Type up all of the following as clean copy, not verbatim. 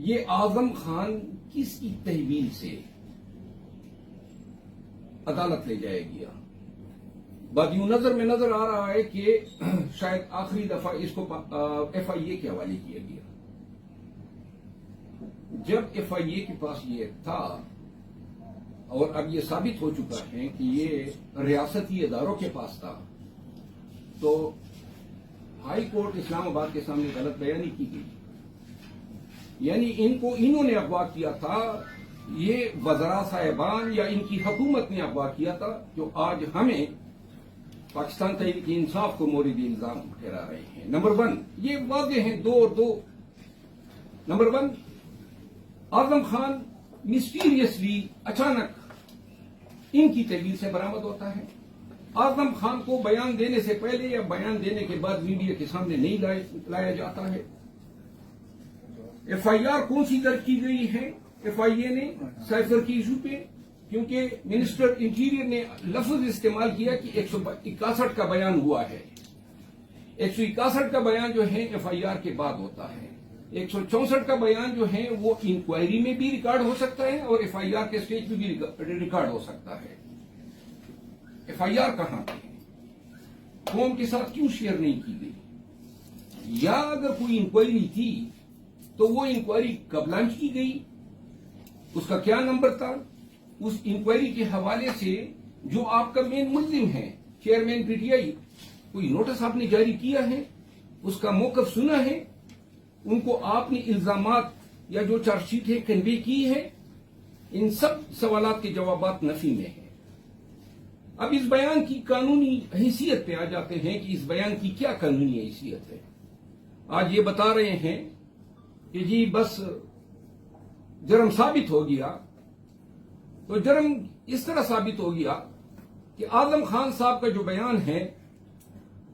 یہ اعظم خان کس کی تحویل سے عدالت لے جایا گیا؟ بات یوں نظر میں نظر آ رہا ہے کہ شاید آخری دفعہ اس کو ایف آئی اے کے حوالے کیا گیا. جب ایف آئی اے کے پاس یہ تھا اور اب یہ ثابت ہو چکا ہے کہ یہ ریاستی اداروں کے پاس تھا، تو ہائی کورٹ اسلام آباد کے سامنے غلط بیانی کی گئی. یعنی انہوں نے اغوا کیا تھا، یہ وزراء صاحبان یا ان کی حکومت نے اغوا کیا تھا، جو آج ہمیں پاکستان تحریک انصاف کو مورد الزام ٹھہرا رہے ہیں. نمبر 1 یہ واضح ہیں، 2 اور 2. نمبر 1 اعظم خان مسٹیریسلی اچانک ان کی تحویل سے برآمد ہوتا ہے. اعظم خان کو بیان دینے سے پہلے یا بیان دینے کے بعد میڈیا کے سامنے نہیں لایا جاتا ہے. ایف آئی آر کون سی درج کی گئی ہے ایف آئی اے نے سائفر کی ایشو پہ؟ کیونکہ منسٹر انٹیریئر نے لفظ استعمال کیا کہ 161 کا بیان ہوا ہے. 161 کا بیان جو ہے ایف آئی آر کے بعد ہوتا ہے. 164 کا بیان جو ہے وہ انکوائری میں بھی ریکارڈ ہو سکتا ہے اور ایف آئی آر کے اسٹیج پہ بھی ریکارڈ ہو سکتا ہے. ایف آئی آر کہاں پہ ہے؟ قوم کے ساتھ کیوں شیئر نہیں کی گئی؟ یا اگر کوئی انکوائری تھی تو وہ انکوائری کب لانچ کی گئی؟ اس کا کیا نمبر تھا؟ اس انکوائری کے حوالے سے جو آپ کا مین ملزم ہے چیئرمین پی ٹی آئی، کوئی نوٹس آپ نے جاری کیا ہے؟ اس کا موقف سنا ہے؟ ان کو آپ نے الزامات یا جو چارج شیٹ ہے کنوے کی ہے؟ ان سب سوالات کے جوابات نفی میں ہیں. اب اس بیان کی قانونی حیثیت پہ آ جاتے ہیں کہ اس بیان کی کیا قانونی حیثیت ہے. آج یہ بتا رہے ہیں کہ جی بس جرم ثابت ہو گیا. تو جرم اس طرح ثابت ہو گیا کہ اعظم خان صاحب کا جو بیان ہے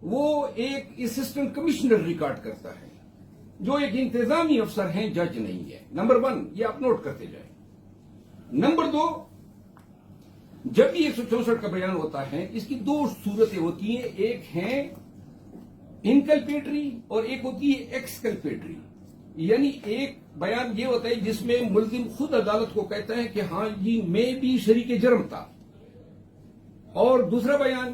وہ ایک اسسٹنٹ کمشنر ریکارڈ کرتا ہے، جو ایک انتظامی افسر ہیں، جج نہیں ہے. نمبر 1 یہ آپ نوٹ کرتے جائیں. نمبر 2 جب بھی 164 کا بیان ہوتا ہے اس کی 2 صورتیں ہوتی ہیں، ایک ہے انکلپیٹری اور ایک ہوتی ہے ایکسکلپیٹری. یعنی ایک بیان یہ ہوتا ہے جس میں ملزم خود عدالت کو کہتا ہے کہ ہاں جی میں بھی شریک جرم تھا، اور دوسرا بیان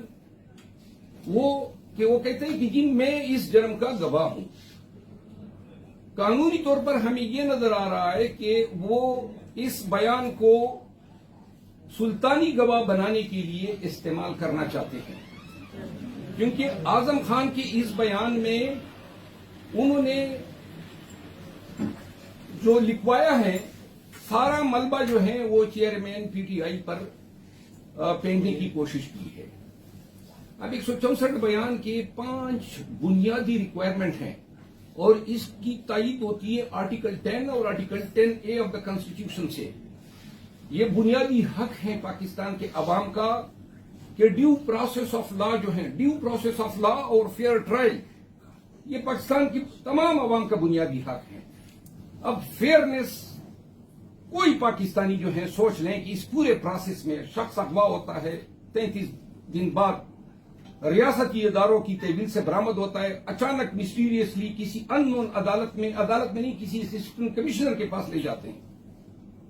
وہ کہتے ہیں کہ جی میں اس جرم کا گواہ ہوں. قانونی طور پر ہمیں یہ نظر آ رہا ہے کہ وہ اس بیان کو سلطانی گواہ بنانے کے لیے استعمال کرنا چاہتے ہیں، کیونکہ اعظم خان کے اس بیان میں انہوں نے جو لکھوایا ہے سارا ملبہ جو ہے وہ چیئرمین پی ٹی آئی پر پھینکنے کی کوشش کی ہے. اب 164 بیان کے 5 بنیادی ریکوائرمنٹ ہیں اور اس کی تائید ہوتی ہے آرٹیکل 10 اور article 10A of the constitution سے. یہ بنیادی حق ہیں پاکستان کے عوام کا کہ ڈیو پروسیس آف لا جو ہے، ڈیو پروسیس آف لا اور فیئر ٹرائل، یہ پاکستان کی تمام عوام کا بنیادی حق ہے. اب فیئرنیس کوئی پاکستانی جو ہے سوچ لیں کہ اس پورے پروسیس میں شخص اغوا ہوتا ہے، 33 دن بعد ریاستی اداروں کی تحویل سے برآمد ہوتا ہے، اچانک مسٹیریسلی کسی ان نون عدالت میں نہیں کسی اسسٹنٹ کمشنر کے پاس لے جاتے ہیں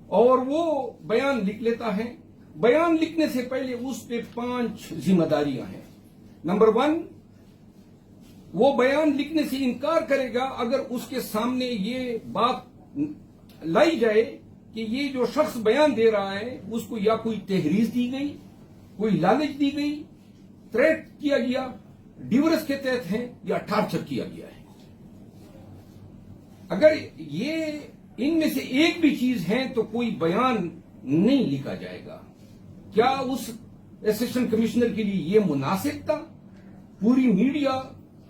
اور وہ بیان لکھ لیتا ہے. بیان لکھنے سے پہلے اس پہ 5 ذمہ داریاں ہیں. نمبر 1 وہ بیان لکھنے سے انکار کرے گا اگر اس کے سامنے یہ بات لائی جائے کہ یہ جو شخص بیان دے رہا ہے اس کو یا کوئی تحریر دی گئی، کوئی لالچ دی گئی، تھریٹ کیا گیا، ڈیورس کے تحت ہے یا ٹارچر کیا گیا ہے. اگر یہ ان میں سے ایک بھی چیز ہے تو کوئی بیان نہیں لکھا جائے گا. کیا اس اسسٹنٹ کمشنر کے لیے یہ مناسب تھا؟ پوری میڈیا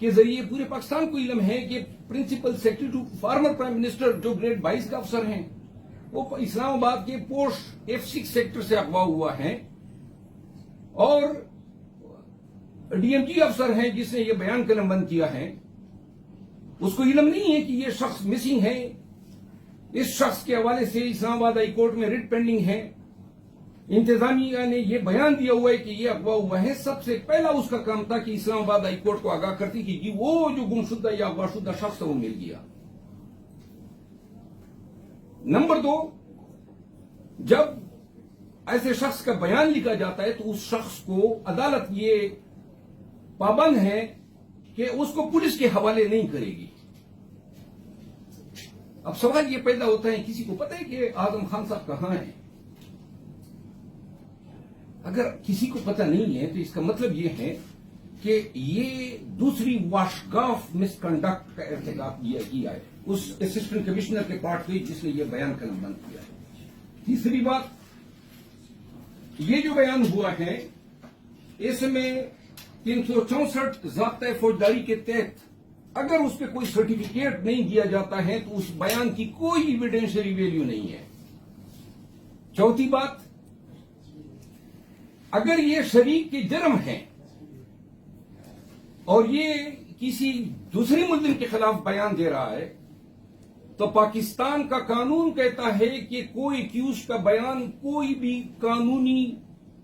کے ذریعے پورے پاکستان کو علم ہے کہ principal secretary to former prime minister جو گریڈ 22 کا افسر ہیں وہ اسلام آباد کے پوسٹ F6 سیکٹر سے اغوا ہوا ہے، اور ڈی ایم جی افسر ہیں جس نے یہ بیان قلم بند کیا ہے. اس کو علم نہیں ہے کہ یہ شخص مسنگ ہے. اس شخص کے حوالے سے اسلام آباد ہائی کورٹ میں ریٹ پینڈنگ ہے. انتظامیہ نے یہ بیان دیا ہوا ہے کہ یہ اغوا ہوا ہے. سب سے پہلا اس کا کام تھا کہ اسلام آباد ہائی کورٹ کو آگاہ کرتی کہ وہ جو گمشدہ یا اغوا شدہ شخص وہ مل گیا. نمبر 2، جب ایسے شخص کا بیان لکھا جاتا ہے تو اس شخص کو عدالت یہ پابند ہے کہ اس کو پولیس کے حوالے نہیں کرے گی۔ اب سوال یہ پیدا ہوتا ہے، کسی کو پتہ ہے کہ اعظم خان صاحب کہاں ہیں؟ اگر کسی کو پتہ نہیں ہے تو اس کا مطلب یہ ہے کہ یہ دوسری واشگاف مس کنڈکٹ کا ارتکاب کیا ہے اس اسسٹنٹ کمشنر کے پارٹ پہ جس نے یہ بیان قلم بند کیا ہے۔ تیسری بات، یہ جو بیان ہوا ہے اس میں 364 ضابطۂ فوجداری کے تحت اگر اس پہ کوئی سرٹیفکیٹ نہیں دیا جاتا ہے تو اس بیان کی کوئی ایویڈینشری ویلیو نہیں ہے۔ چوتھی بات، اگر یہ شریک کے جرم ہے اور یہ کسی دوسری ملزم کے خلاف بیان دے رہا ہے تو پاکستان کا قانون کہتا ہے کہ کوئی ایکیوزڈ کا بیان کوئی بھی قانونی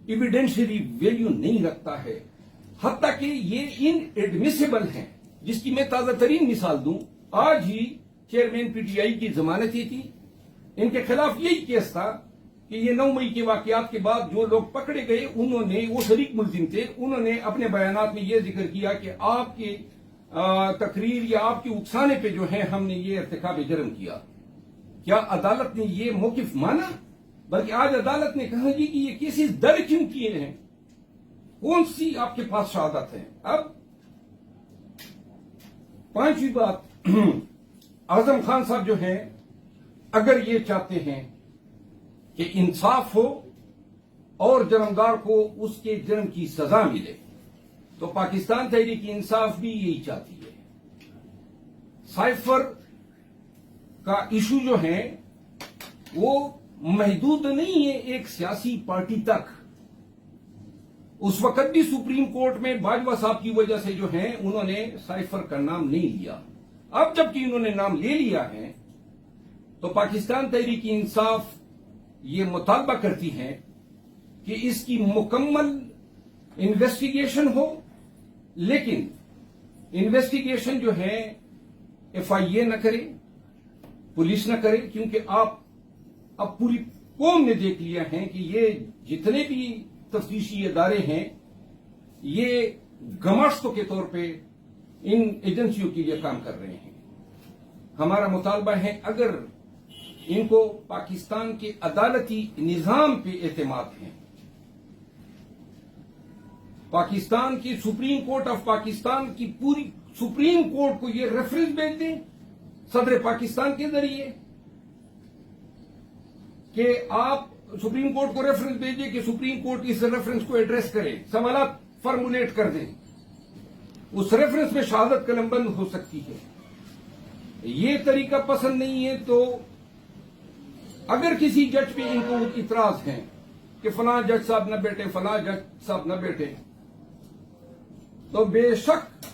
ایویڈینشری ویلیو نہیں رکھتا ہے، حتیٰ کہ یہ ان ایڈمیسیبل ہیں۔ جس کی میں تازہ ترین مثال دوں، آج ہی چیئرمین پی ٹی آئی کی ضمانت ہی تھی، ان کے خلاف یہی کیس تھا کہ یہ 9 مئی کے واقعات کے بعد جو لوگ پکڑے گئے انہوں نے، وہ شریک ملزم تھے، انہوں نے اپنے بیانات میں یہ ذکر کیا کہ آپ کے تقریر یا آپ کے اکسانے پہ جو ہے ہم نے یہ ارتکاب جرم کیا۔ کیا عدالت نے یہ موقف مانا؟ بلکہ آج عدالت نے کہا جی کہ یہ کیسز درج کیوں کیے ہیں، کون سی آپ کے پاس شہادت ہے؟ اب 5ویں بات، اعظم خان صاحب جو ہیں اگر یہ چاہتے ہیں کہ انصاف ہو اور جرمدار کو اس کے جرم کی سزا ملے تو پاکستان تحریک انصاف بھی یہی چاہتی ہے۔ سائفر کا ایشو جو ہے وہ محدود نہیں ہے ایک سیاسی پارٹی تک۔ اس وقت بھی سپریم کورٹ میں باجوہ صاحب کی وجہ سے جو ہے انہوں نے سائفر کا نام نہیں لیا۔ اب جبکہ انہوں نے نام لے لیا ہے تو پاکستان تحریک انصاف یہ مطالبہ کرتی ہے کہ اس کی مکمل انویسٹیگیشن ہو، لیکن انویسٹیگیشن جو ہے ایف آئی اے نہ کرے، پولیس نہ کرے، کیونکہ اب پوری قوم نے دیکھ لیا ہے کہ یہ جتنے بھی تفتیشی ادارے ہیں یہ گماشتوں کے طور پہ ان ایجنسیوں کے لیے کام کر رہے ہیں۔ ہمارا مطالبہ ہے اگر ان کو پاکستان کے عدالتی نظام پہ اعتماد ہے، پاکستان کی سپریم کورٹ آف پاکستان کی پوری سپریم کورٹ کو یہ ریفرنس بھیج دیں صدر پاکستان کے ذریعے کہ آپ سپریم کورٹ کو ریفرنس بھیجیں کہ سپریم کورٹ اس ریفرنس کو ایڈریس کرے، سوالات فارمولیٹ کر دیں، اس ریفرنس میں شہادت قلم بند ہو سکتی ہے۔ یہ طریقہ پسند نہیں ہے تو اگر کسی جج پہ ان کو اعتراض ہے کہ فلاں جج صاحب نہ بیٹھے، فلاں جج صاحب نہ بیٹھے، تو بے شک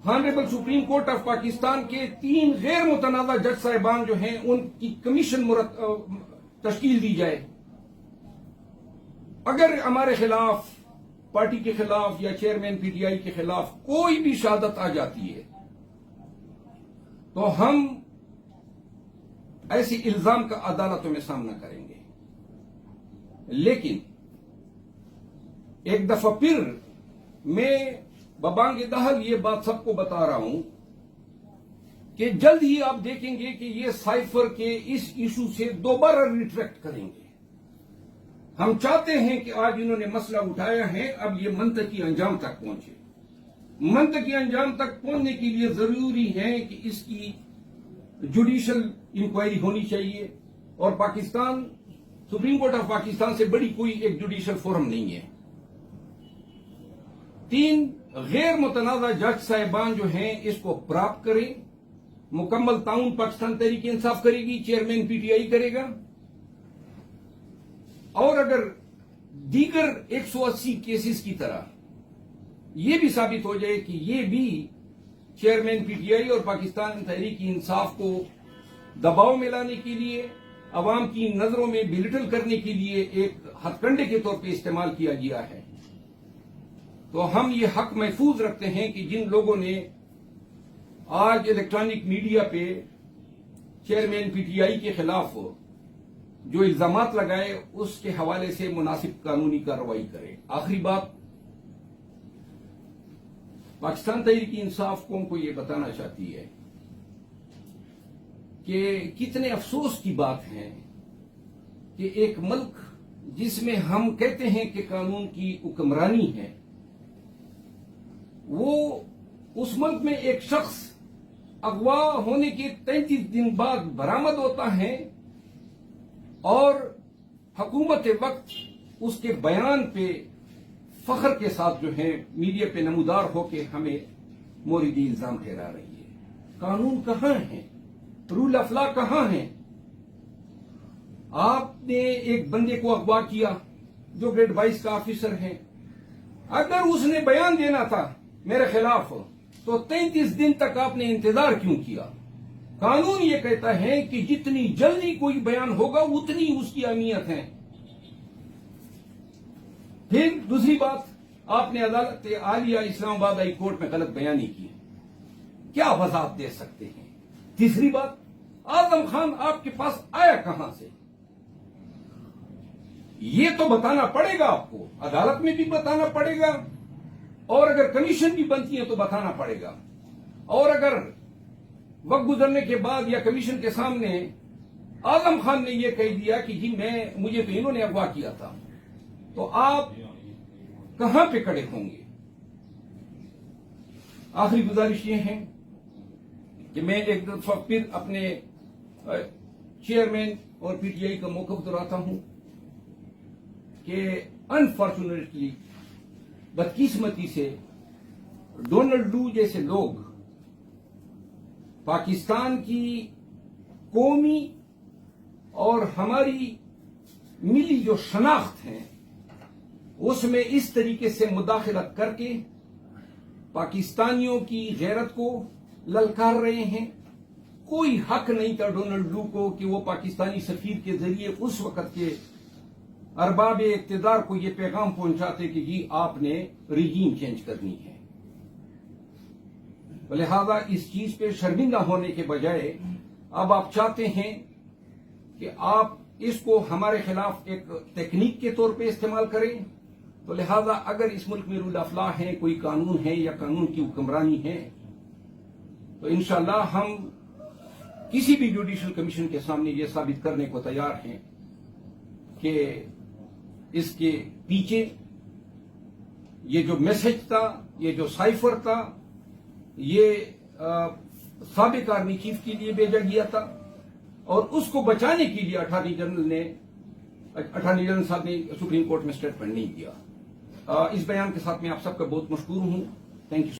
ہانریبل سپریم کورٹ آف پاکستان کے 3 غیر متنازع جج صاحبان جو ہیں ان کی کمیشن تشکیل دی جائے۔ اگر ہمارے خلاف، پارٹی کے خلاف یا چیئرمین پی ٹی آئی کے خلاف کوئی بھی شہادت آ جاتی ہے تو ہم ایسے الزام کا عدالتوں میں سامنا کریں گے۔ لیکن ایک دفعہ پھر میں ببانگ دہل یہ بات سب کو بتا رہا ہوں کہ جلد ہی آپ دیکھیں گے کہ یہ سائفر کے اس ایشو سے دوبارہ ریٹریکٹ کریں گے۔ ہم چاہتے ہیں کہ آج انہوں نے مسئلہ اٹھایا ہے، اب یہ منطقی انجام تک پہنچے۔ منطقی انجام تک پہنچنے کے لیے ضروری ہے کہ اس کی جوڈیشل انکوائری ہونی چاہیے، اور Pakistan supreme court of Pakistan سے بڑی کوئی ایک جوڈیشل فورم نہیں ہے۔ 3 غیر متنازع جج صاحبان جو ہیں اس کو پراپت کریں، مکمل تعاون پاکستان تحریک انصاف کرے گی، چیئرمین پی ٹی آئی کرے گا، اور اگر دیگر 180 کیسز کی طرح یہ بھی ثابت ہو جائے کہ یہ بھی چیئرمین پی ٹی آئی اور پاکستان تحریک انصاف کو دباؤ میں لانے کے لیے، عوام کی نظروں میں بلٹل کرنے کے لیے ایک ہتھ کنڈے کے طور پہ استعمال کیا گیا ہے، تو ہم یہ حق محفوظ رکھتے ہیں کہ جن لوگوں نے آج الیکٹرانک میڈیا پہ چیئرمین پی ٹی آئی کے خلاف جو الزامات لگائے اس کے حوالے سے مناسب قانونی کارروائی کرے. آخری بات، پاکستان تحریک انصاف قوم کو یہ بتانا چاہتی ہے کہ کتنے افسوس کی بات ہے کہ ایک ملک جس میں ہم کہتے ہیں کہ قانون کی حکمرانی ہے، وہ اس ملک میں ایک شخص اغوا ہونے کے 33 دن بعد برآمد ہوتا ہے اور حکومت وقت اس کے بیان پہ فخر کے ساتھ جو ہے میڈیا پہ نمودار ہو کے ہمیں موردی الزام ٹھہرا رہی ہے. قانون کہاں ہے؟ رول آف لا کہاں ہے؟ آپ نے ایک بندے کو اغوا کیا جو گریڈ 22 کا آفیسر ہے. اگر اس نے بیان دینا تھا میرے خلاف تو 33 دن تک آپ نے انتظار کیوں کیا؟ قانون یہ کہتا ہے کہ جتنی جلدی کوئی بیان ہوگا اتنی اس کی اہمیت ہے. پھر دوسری بات، آپ نے عدالت عالیہ اسلام آباد ہائی کورٹ میں غلط بیانی کی، کیا وضاحت دے سکتے ہیں؟ تیسری بات، اعظم خان آپ کے پاس آیا کہاں سے؟ یہ تو بتانا پڑے گا آپ کو، عدالت میں بھی بتانا پڑے گا، اور اگر کمیشن بھی بنتی ہے تو بتانا پڑے گا. اور اگر وقت گزرنے کے بعد یا کمیشن کے سامنے اعظم خان نے یہ کہہ دیا کہ جی مجھے تو انہوں نے اغوا کیا تھا، تو آپ کہاں پہ کھڑے ہوں گے؟ آخری گزارش یہ ہے کہ میں ایک دفعہ پھر اپنے چیئرمین اور پی ٹی آئی کا موقف دہراتا ہوں کہ انفارچونیٹلی، بدقسمتی سے، ڈونلڈ لو جیسے لوگ پاکستان کی قومی اور ہماری ملی جو شناخت ہے اس میں اس طریقے سے مداخلت کر کے پاکستانیوں کی غیرت کو للکار رہے ہیں. کوئی حق نہیں تھا ڈونلڈ لو کو کہ وہ پاکستانی سفیر کے ذریعے اس وقت کے ارباب اقتدار کو یہ پیغام پہنچاتے کہ جی آپ نے ریجیم چینج کرنی ہے. لہذا اس چیز پہ شرمندہ ہونے کے بجائے اب آپ چاہتے ہیں کہ آپ اس کو ہمارے خلاف ایک تکنیک کے طور پہ استعمال کریں. تو لہذا اگر اس ملک میں رول آف لا ہے، کوئی قانون ہے یا قانون کی حکمرانی ہے، تو انشاءاللہ ہم کسی بھی جوڈیشل کمیشن کے سامنے یہ ثابت کرنے کو تیار ہیں کہ اس کے پیچھے یہ جو میسج تھا، یہ جو سائفر تھا، یہ سابق آرمی چیف کے لیے بھیجا گیا تھا، اور اس کو بچانے کے لیے اٹارنی جنرل صاحب نے سپریم کورٹ میں اسٹیٹمنٹ نہیں دیا. اس بیان کے ساتھ میں آپ سب کا بہت مشکور ہوں. Thank you.